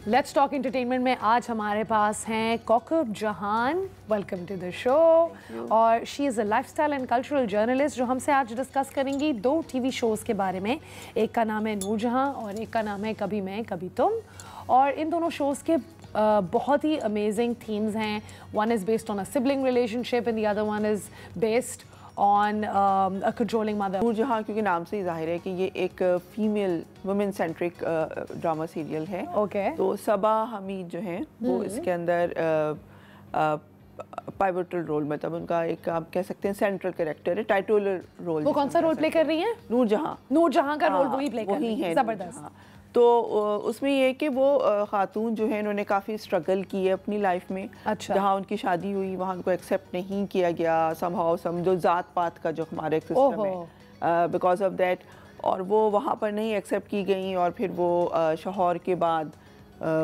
Let's talk entertainment में आज हमारे पास हैं Kaukab Jahan. Welcome to the show. और she is a lifestyle and cultural journalist जो हमसे आज डिस्कस करेंगी 2 टीवी शोज़ के बारे में। एक का नाम है नूरजहां और एक का नाम है कभी मैं कभी तुम। और इन दोनों शोज़ के बहुत ही अमेजिंग थीम्स हैं। One is based on a sibling relationship and the other one is based on a controlling mother. Noor Jahan क्योंकि नाम से ही जाहिर है कि ये एक female women centric drama serial है। ओके। तो सबा हमीद जो हैं वो इसके अंदर पाइवोटल रोल, मतलब उनका एक आप कह सकते हैं सेंट्रल कैरेक्टर है, टाइटोलर रोल। वो कौन सा रोल प्ले कर रही हैं? नूरजहां। नूरजहां का रोल वही प्ले कर रही हैं। ज़बरदस्त। तो उसमें ये है कि वो खातून जो है इन्होंने काफ़ी स्ट्रगल की है अपनी लाइफ में। अच्छा। जहाँ उनकी शादी हुई वहाँ उनको एक्सेप्ट नहीं किया गया समहाउ जो ज़ात पात का जो हमारे सिस्टम है, बिकॉज ऑफ दैट। और वो वहाँ पर नहीं एक्सेप्ट की गई और फिर वो शौहर के बाद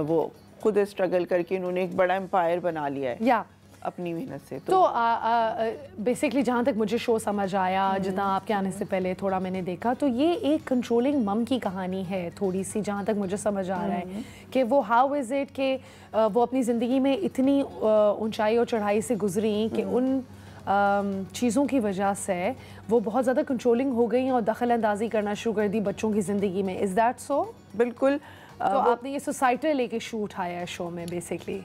वो खुद स्ट्रगल करके उन्होंने एक बड़ा एम्पायर बना लिया है या अपनी मेहनत से। तो बेसिकली जहाँ तक मुझे शो समझ आया, जितना आपके आने से पहले थोड़ा मैंने देखा, तो ये एक कंट्रोलिंग मम की कहानी है थोड़ी सी, जहाँ तक मुझे समझ आ रहा है कि वो हाउ इज़ इट कि वो अपनी ज़िंदगी में इतनी ऊंचाई और चढ़ाई से गुजरी कि उन चीज़ों की वजह से वो बहुत ज़्यादा कंट्रोलिंग हो गई और दखल अंदाजी करना शुरू कर दी बच्चों की ज़िंदगी में। Is that so? बिल्कुल। तो आपने ये सोसाइटल लेके शो उठाया है शो में बेसिकली।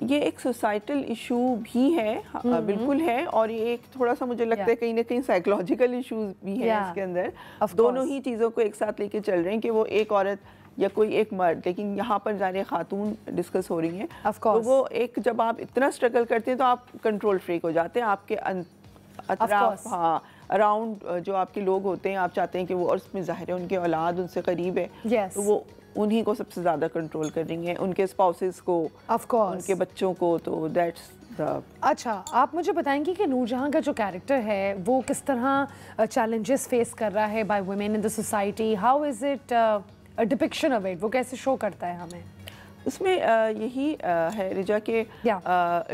ये एक सोसाइटल इशू भी है, बिल्कुल है, और ये एक थोड़ा सा मुझे लगता है कहीं ना कहीं साइकोलॉजिकल इश्यूज भी है इसके अंदर। दोनों ही चीज़ों को एक साथ लेके चल रहे हैं कि वो एक औरत या कोई एक मर्द, लेकिन यहाँ पर जाने खातून डिस्कस हो रही हैं। तो वो एक जब आप इतना स्ट्रगल करते हैं तो आप कंट्रोल फ्रीक हो जाते हैं। आपके अतराफ, हाँ, अराउंड जो आपके लोग होते हैं, आप चाहते हैं कि वो, और उसमें जाहिर है उनके औलाद उनसे करीब है, तो वो उन्हीं को सबसे ज़्यादा कंट्रोल कर रही हैं, उनके स्पाउसेस को, उनके बच्चों को। तो दैट्स द। अच्छा, आप मुझे बताएंगी कि नूरजहां का जो कैरेक्टर है वो किस तरह चैलेंजेस फेस कर रहा है by women in the society? How is it a depiction of it? वो कैसे शो करता है हमें? उसमें यही है रिजा के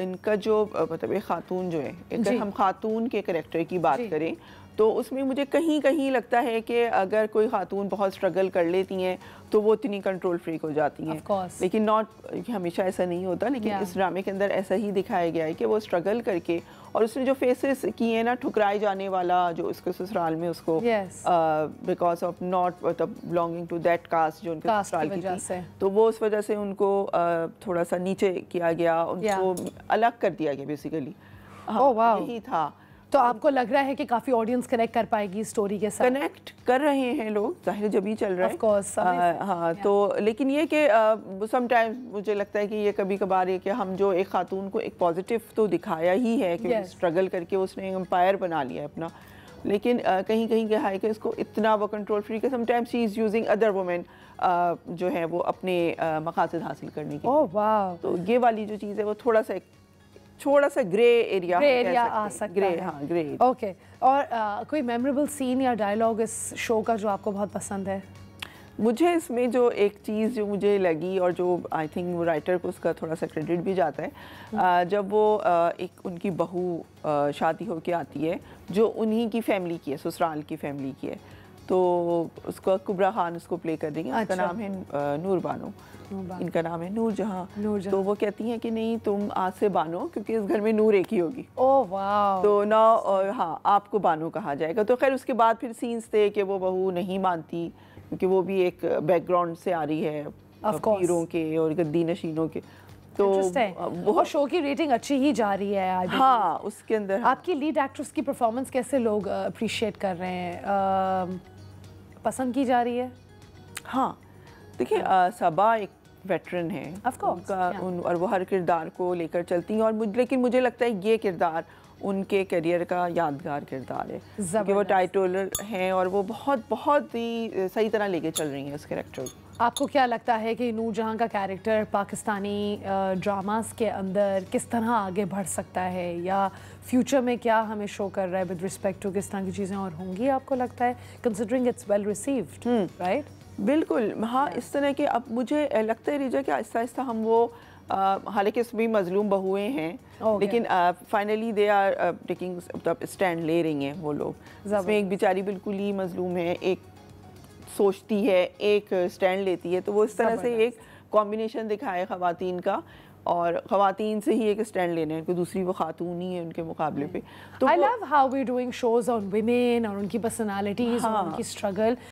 इनका जो मतलब एक खातून जो है, अगर हम खातून के कैरेक्टर की बात करें तो उसमें मुझे कहीं कहीं लगता है कि अगर कोई खातून बहुत स्ट्रगल कर लेती हैं तो वो इतनी कंट्रोल फ्रीक हो जाती हैं। लेकिन नॉट हमेशा ऐसा नहीं होता, लेकिन इस ड्रामे के अंदर ऐसा ही दिखाया गया है कि वो स्ट्रगल करके, और उसने जो फेसेस किए ना, ठुकराए जाने वाला जो उसके ससुराल में उसको बिकॉज ऑफ नॉट मतलब बिलोंगिंग टू दैट कास्ट जो उनके ससुराल की थी, तो वो उस वजह से उनको थोड़ा सा नीचे किया गया, उनको अलग कर दिया गया बेसिकली। यही था। तो आपको लग रहा है कि काफ़ी ऑडियंस कनेक्ट कर पाएगी स्टोरी के साथ? कनेक्ट कर रहे हैं लोग, जाहिर जब ही चल रहा है। Of course, हाँ, तो लेकिन ये कि समटाइम्स मुझे लगता है कि ये कभी कभार ये कि हम जो एक खातून को एक पॉजिटिव तो दिखाया ही है कि स्ट्रगल करके उसने एम्पायर बना लिया अपना, लेकिन कहीं कहीं क्या है कि इसको इतना वो कंट्रोल फ्री के sometimes she is using other women जो है वो अपने मकासद हासिल करने के। ओह वाह। तो ये वाली जो चीज़ है वो थोड़ा सा ग्रे एरिया आ सकता है। हाँ, ग्रे। ओके। और कोई मेमोरेबल सीन या डायलॉग इस शो का जो आपको बहुत पसंद है? मुझे इसमें जो एक चीज़ जो मुझे लगी और जो आई थिंक वो राइटर को उसका थोड़ा सा क्रेडिट भी जाता है, जब वो एक उनकी बहू शादी होके आती है जो उन्हीं की फैमिली की है, ससुराल की फैमिली की है, तो उसको कुबरा खान उसको प्ले कर देंगे। उसका नाम है नूर बानो, इनका नाम है नूरजहां। तो वो कहती हैं कि नहीं, तुम आज से बानो, क्योंकि इस घर में नूर एक ही होगी। ओह वाह। तो ना, हाँ, आपको बानो कहा जाएगा। तो खैर उसके बाद फिर सीन्स थे कि वो बहू नहीं मानती, क्योंकि वो भी एक बैकग्राउंड से आ रही है, पीरों के और गद्दी नशीनों के। तो बहुत शो की रेटिंग अच्छी ही जा रही है आज। हाँ, उसके अंदर आपकी लीड एक्ट्रेस की परफॉर्मेंस कैसे लोग अप्रिशिएट कर रहे हैं, पसंद की जा रही है? हाँ, देखिए सबा एक वेटरन है उनका, और वो हर किरदार को लेकर चलती हैं, और लेकिन मुझे लगता है ये किरदार उनके करियर का यादगार किरदार है, क्योंकि वो टाइटोलर हैं और वो बहुत बहुत ही सही तरह लेके चल रही हैं उस कैरेक्टर को। आपको क्या लगता है कि नूरजहां का कैरेक्टर पाकिस्तानी ड्रामास के अंदर किस तरह आगे बढ़ सकता है, या फ्यूचर में क्या हमें शो कर रहा है विद रिस्पेक्ट टू किस तरह की चीज़ें और होंगी आपको लगता है, considering it's well received, right? बिल्कुल, हाँ, इस तरह के अब मुझे लगता है रिजा कि आहिस्ता आहिस्ता हम वो, हालांकि इसमें मजलूम बहुएं हैं, लेकिन finally they are taking stand ले रही हैं वो लोग। इसमें एक बेचारी बिल्कुल ही मजलूम है, एक सोचती है, एक स्टैंड लेती है, तो वो इस तरह से एक कॉम्बिनेशन दिखाए ख़वातीन का, और ख़वातीन से ही एक स्टैंड लेने हैं, कोई दूसरी वो खातून ही है उनके मुकाबले पे। तो I love how we're doing shows on women और उनकी पर्सनालिटीज़ और उनकी स्ट्रगल,